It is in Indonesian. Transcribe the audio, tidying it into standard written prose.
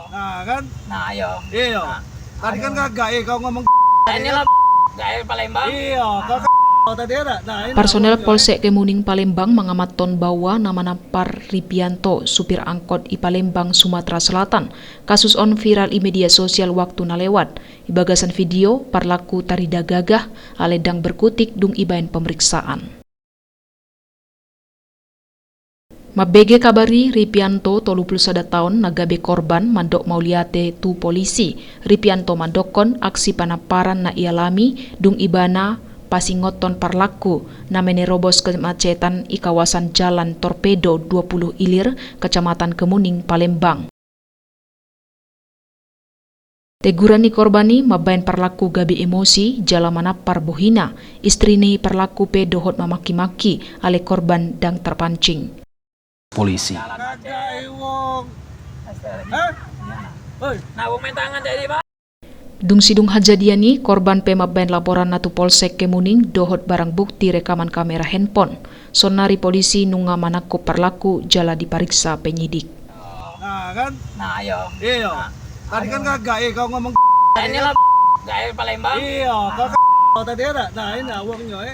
Nah kan? Nah, ayo. Iya. Nah, Tadi kan kagak kau ngomong nah, inilah gaya Palembang. iya, kau tadi ada. Nah, ini Personel awalnya, Polsek Kemuning Palembang mengamatkan bahwa nama Nampar Ripianto, supir angkot di Palembang, Sumatera Selatan. Kasus on viral di media sosial waktu na lewat. Di bagasan video, parlaku tarida gagah, aledang berkutik dung ibain pemeriksaan. Mabege kabari Ripianto 31 tahun nagabe korban mandok mauliate tu polisi. Ripianto mandokon aksi panaparan na ialami dung ibana pasingoton parlaku na menerobos kemacetan i kawasan Jalan Torpedo 20 Ilir, Kecamatan Kemuning, Palembang. Teguran ni korbani mabain parlaku gabi emosi jala manapar bohina. Istri ni parlaku pe dohot mamaki-maki ale korban dang terpancing. Polisi. kagak wong. Hah? Oi, Nah, wong main tangan jadi, Pak. Dung sidung hajadiani, korban pemabain laporan natu Polsek Kemuning dohot barang bukti rekaman kamera handphone. Sonari polisi nunga manako parlaku jala diperiksa penyidik. nah kan? Nah, ayo. Iya. Tadi kan kagak kau ngomong Nah, inilah gaya Palembang. iya, kau tadi ada. Nah, ini awalnya